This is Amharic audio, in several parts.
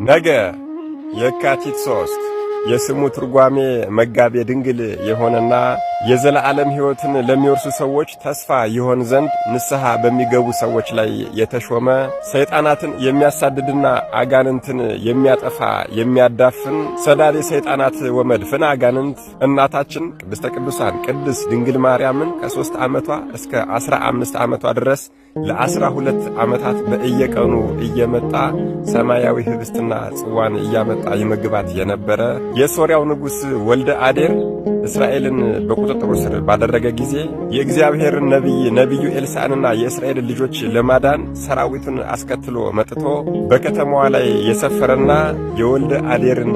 ነገ የካቲት 3 የስሙ ትርጓሜ መጋቤ ድንግል የሆነና የዘላለም ሕይወትን ለሚወርሱ ሰዎች ተስፋ ይሆን ዘንድ ንስሐ በሚገቡ ሰዎች ላይ የተሾመ ሰይጣናትን የሚያሳድድና አጋንንትን የሚያጠፋ የሚያዳፍን ሰዳዴ ሰይጣናት ወመድፍን አጋንንት እናታችን ቅድስተ ቅዱሳን ቅድስት ድንግል ማርያምን ከ3 ዓመቷ እስከ 15 ዓመቷ ድረስ ለ12 ዓመታት በእየቀኑ እየመጣ ሰማያዊ ህብስትና ጽዋን እያመጣ ይመግባት የነበረ የሶርያው ንጉሥ ወልደ አዴር እስራኤልን በቁጥጥሩ ስር ባደረገ ጊዜ የእግዚአብሔርን ነቢዩ ኤልሳዕንና የእስራኤልን ልጆች ለማዳን ሰራዊቱን አስከትሎ መጥቶ በከተማዋ ላይ የሰፈረና የወልደ አዴርን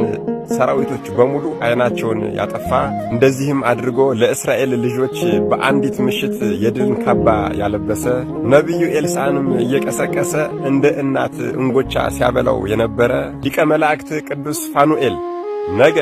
ሰራዊቶች በሙሉ ዓይናቸውን ያጠፋ እንደዚህም አድርጎ ለእስራኤል ልጆች በአንዲት ምሽት የድልን ካባ ያለበሰ ነቢዩ ኤልሳዕንም እየቀሰቀሰ እንደ እናት እንጎቻ ሲያበላው የነበረ ሊቀ መላእክት ቅዱስ ፋኑኤል ነገ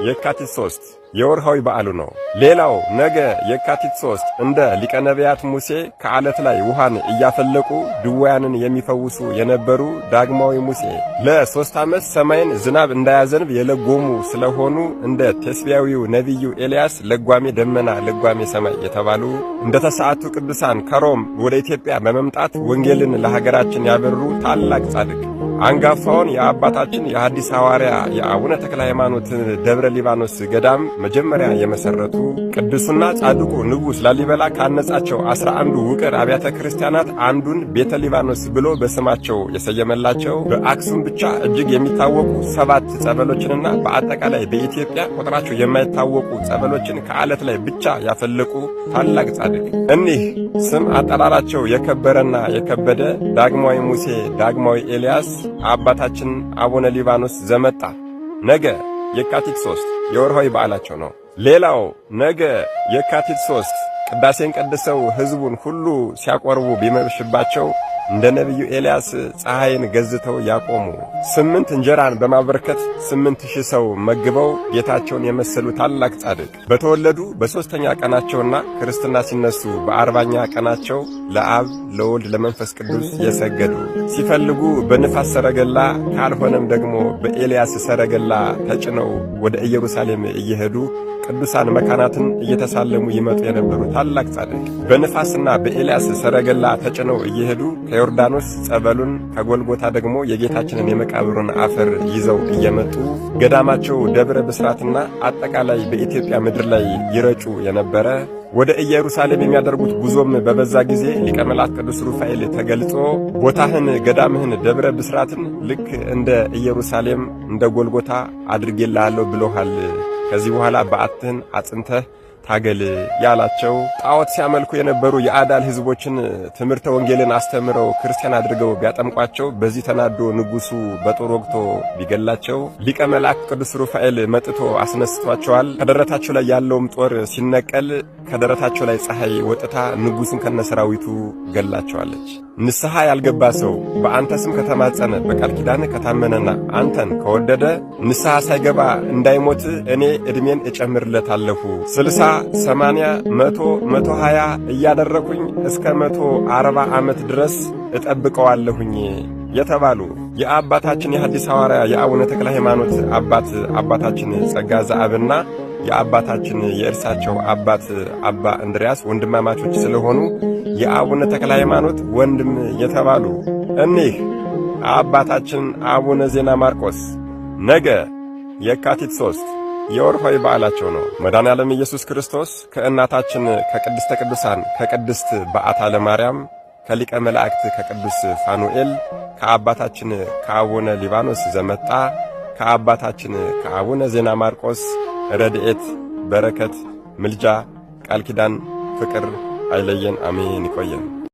የካቲት 3 የወርሃዊ በዓሉ ነው። ሌላው ነገ የካቲት 3 እንደ ሊቀ ነቢያት ሙሴ ከዓለት ላይ ውሃን እያፈለቁ ድውያንን የሚፈውሱ የነበሩ ዳግማዊ ሙሴ ለ3 ዓመት ሰማይን ዝናብ እንዳያዘንብ የለጎሙ ስለሆኑ እንደ ቴስቢያዊው ነቢዩ ኤልያስ ለጓሜ ደመና ለጓሜ ሰማይ የተባሉ እንደ ተሰዓቱ ቅዱሳን ከሮም ወደ ኢትዮጵያ በመምጣት ወንጌልን ለሀገራችን ያበሩ ታላቅ ጻድቅ አንጋፋውን የአባታችን የሐዲስ ሐዋርያ የአቡነ ተክለ ሃይማኖት ደብረ ሊባኖስ ገዳም መጀመሪያ የመሰረቱ ቅዱስና ጻድቁ ንጉሥ ላሊበላ ካነጻቸው 11 ውቅር አብያተ ክርስቲያናት አንዱን ቤተ ሊባኖስ ብሎ በስማቸው የሰየመላቸው በአክሱም ብቻ እጅግ የሚታወቁ 7 ጸበሎችንና በአጠቃላይ በኢትዮጵያ ቁጥራቸው የማይታወቁ ጸበሎችን ከዓለት ላይ ብቻ ያፈለቁ ታላቅ ጻድቅ እኒህ ስም አጠራራቸው የከበረና የከበደ ዳግማዊ ሙሴ ዳግማዊ ኤልያስ አባታችን አቡነ ሊባኖስ ዘመጣ ነገ የካቲት 3 የወርሃዊ በዓላቸው ነው። ሌላው ነገ የካቲት 3 ቅዳሴን ቀድሰው ሕዝቡን ሁሉ ሲያቆርቡ ቢመሽባቸው እንደ ነቢዩ ኤልያስ ፀሐይን ገዝተው ያቆሙ 8 እንጀራን በማበርከት 8000 ሰው መግበው ጌታቸውን የመሰሉ ታላቅ ጻድቅ በተወለዱ በ3ኛ ቀናቸውና ክርስትና ሲነሱ በ40ኛ ቀናቸው ለአብ ለወልድ ለመንፈስ ቅዱስ የሰገዱ ሲፈልጉ በንፋስ ሰረገላ ካልሆነም ደግሞ በኤልያስ ሰረገላ ተጭነው ወደ ኢየሩሳሌም እየሄዱ ቅዱሳን መካናትን እየተሳለሙ ይመጡ የነበሩ ታላቅ ጻድቅ በንፋስና በኤልያስ ሰረገላ ተጭነው እየሄዱ ከዮርዳኖስ ጸበሉን ከጎልጎታ ደግሞ የጌታችንን የመቃብሩን አፈር ይዘው እየመጡ ገዳማቸው ደብረ ብስራትና አጠቃላይ በኢትዮጵያ ምድር ላይ ይረጩ የነበረ ወደ ኢየሩሳሌም የሚያደርጉት ጉዞም በበዛ ጊዜ ሊቀ መላእክት ቅዱስ ሩፋኤል ተገልጾ ቦታህን ገዳምህን ደብረ ብስራትን ልክ እንደ ኢየሩሳሌም እንደ ጎልጎታ አድርጌልሃለሁ ብሎሃል። ከዚህ በኋላ በዓትህን አጽንተህ ታገል ያላቸው ጣዖት ሲያመልኩ የነበሩ የአዳል ሕዝቦችን ትምህርተ ወንጌልን አስተምረው ክርስቲያን አድርገው ቢያጠምቋቸው በዚህ ተናዶ ንጉሡ በጦር ወግቶ ቢገላቸው ሊቀ መላእክት ቅዱስ ሩፋኤል መጥቶ አስነስቷቸዋል። ከደረታቸው ላይ ያለውም ጦር ሲነቀል ከደረታቸው ላይ ፀሐይ ወጥታ ንጉሡን ከነሰራዊቱ ገላቸዋለች። ንስሐ ያልገባ ሰው በአንተ ስም ከተማጸነ በቃል ኪዳን ከታመነና አንተን ከወደደ ንስሐ ሳይገባ እንዳይሞት እኔ ዕድሜን እጨምርለታለሁ 60 80 100 120 እያደረኩኝ እስከ 140 ዓመት ድረስ እጠብቀዋለሁኝ የተባሉ የአባታችን የሐዲስ ሐዋርያ የአቡነ ተክለ ሃይማኖት አባታችን ጸጋ ዘአብና የአባታችን የእርሳቸው አባት አባ እንድርያስ ወንድማማቾች ስለሆኑ የአቡነ ተክለ ሃይማኖት ወንድም የተባሉ እኒህ አባታችን አቡነ ዜና ማርቆስ ነገ የካቲት 3 የወርሃዊ በዓላቸው ነው። መድኃኔዓለም ኢየሱስ ክርስቶስ ከእናታችን ከቅድስተ ቅዱሳን ከቅድስት በዓታ ለማርያም ከሊቀ መላእክት ከቅዱስ ፋኑኤል ከአባታችን ከአቡነ ሊባኖስ ዘመጣ ከአባታችን ከአቡነ ዜና ማርቆስ ረድኤት በረከት ምልጃ ቃል ኪዳን ፍቅር አይለየን። አሜን። ይቆየን።